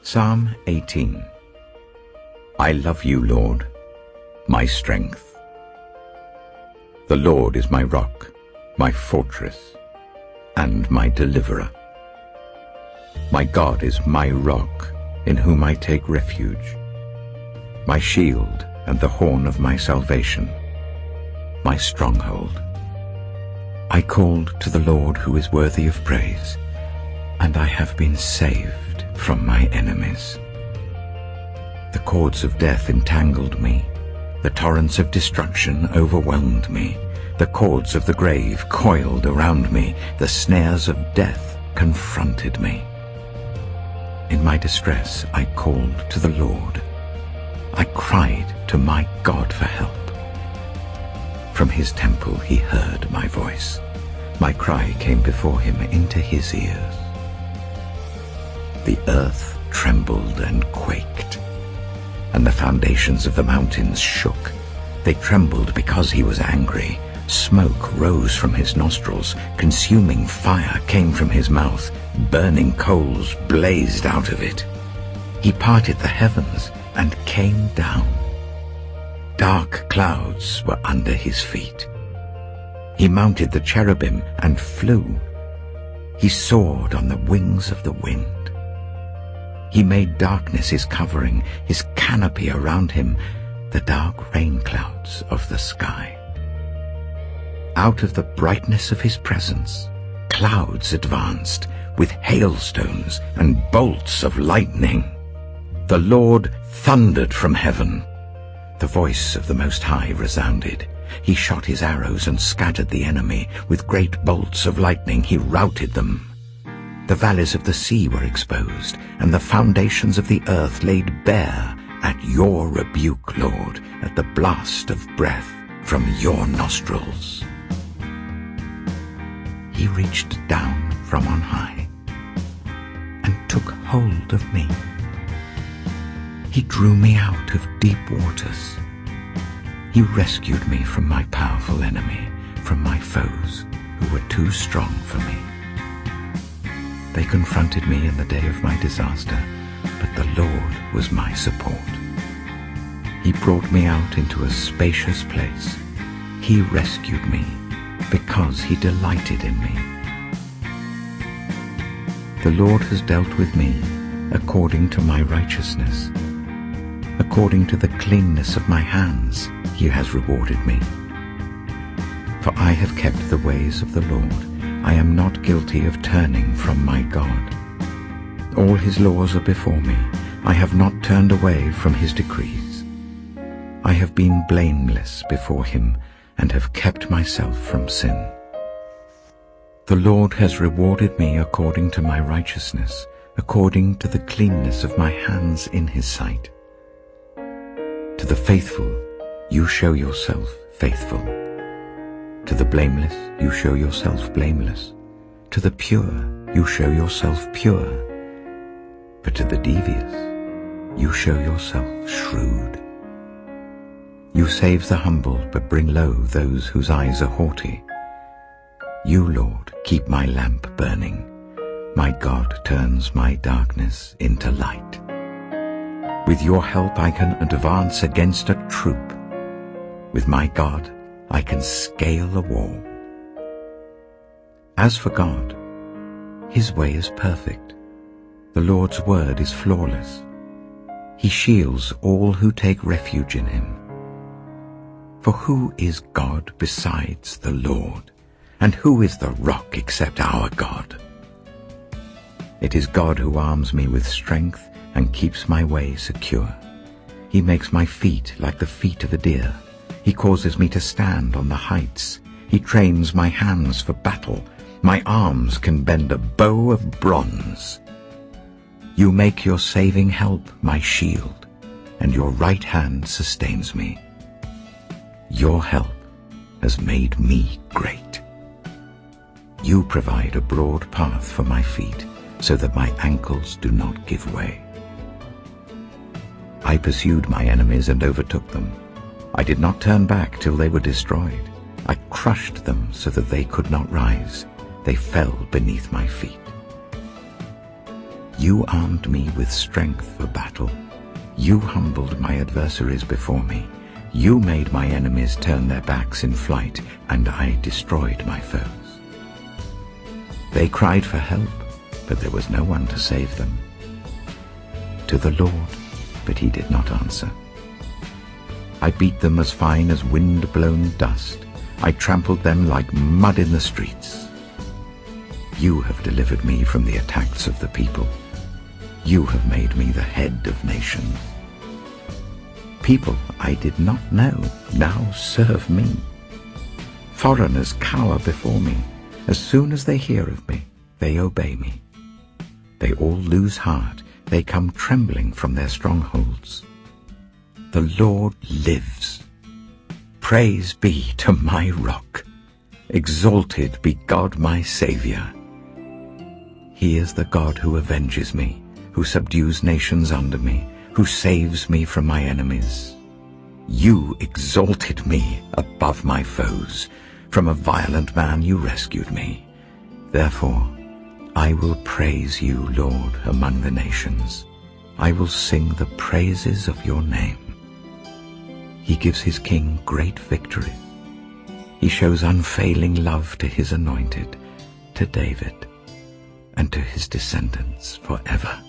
Psalm 18. I love you, Lord, my strength. The Lord is my rock, my fortress, and my deliverer. My God is my rock, in whom I take refuge, my shield and the horn of my salvation, my stronghold. I called to the Lord who is worthy of praise, and I have been saved from my enemies. The cords of death entangled me, the torrents of destruction overwhelmed me, the cords of the grave coiled around me, the snares of death confronted me. In my distress I called to the Lord. I cried to my God for help. From his temple he heard my voice. My cry came before him into his ears. The earth trembled and quaked, and the foundations of the mountains shook. They trembled because he was angry. Smoke rose from his nostrils. Consuming fire came from his mouth. Burning coals blazed out of it. He parted the heavens and came down. Dark clouds were under his feet. He mounted the cherubim and flew. He soared on the wings of the wind. He made darkness his covering, his canopy around him, the dark rain clouds of the sky. Out of the brightness of his presence, clouds advanced with hailstones and bolts of lightning. The Lord thundered from heaven. The voice of the Most High resounded. He shot his arrows and scattered the enemy. With great bolts of lightning he routed them. The valleys of the sea were exposed, and the foundations of the earth laid bare at your rebuke, Lord, at the blast of breath from your nostrils. He reached down from on high and took hold of me. He drew me out of deep waters. He rescued me from my powerful enemy, from my foes who were too strong for me. They confronted me in the day of my disaster, but the Lord was my support. He brought me out into a spacious place. He rescued me because he delighted in me. The Lord has dealt with me according to my righteousness. According to the cleanness of my hands, he has rewarded me. For I have kept the ways of the Lord. I am not guilty of turning from my God. All his laws are before me. I have not turned away from his decrees. I have been blameless before him and have kept myself from sin. The Lord has rewarded me according to my righteousness, according to the cleanness of my hands in his sight. To the faithful, you show yourself faithful. To the blameless, you show yourself blameless. To the pure, you show yourself pure. But to the devious, you show yourself shrewd. You save the humble, but bring low those whose eyes are haughty. You, Lord, keep my lamp burning. My God turns my darkness into light. With your help I can advance against a troop. With my God I can scale a wall. As for God, his way is perfect. The Lord's word is flawless. He shields all who take refuge in him. For who is God besides the Lord? And who is the rock except our God? It is God who arms me with strength and keeps my way secure. He makes my feet like the feet of a deer. He causes me to stand on the heights. He trains my hands for battle. My arms can bend a bow of bronze. You make your saving help my shield, and your right hand sustains me. Your help has made me great. You provide a broad path for my feet, so that my ankles do not give way. I pursued my enemies and overtook them. I did not turn back till they were destroyed. I crushed them so that they could not rise. They fell beneath my feet. You armed me with strength for battle. You humbled my adversaries before me. You made my enemies turn their backs in flight, and I destroyed my foes. They cried for help, but there was no one to save them. To the Lord, but he did not answer. I beat them as fine as wind-blown dust. I trampled them like mud in the streets. You have delivered me from the attacks of the people. You have made me the head of nations. People I did not know now serve me. Foreigners cower before me. As soon as they hear of me, they obey me. They all lose heart. They come trembling from their strongholds. The Lord lives. Praise be to my rock. Exalted be God my Saviour. He is the God who avenges me, who subdues nations under me, who saves me from my enemies. You exalted me above my foes. From a violent man you rescued me. Therefore, I will praise you, Lord, among the nations. I will sing the praises of your name. He gives his king great victories. He shows unfailing love to his anointed, to David, and to his descendants forever.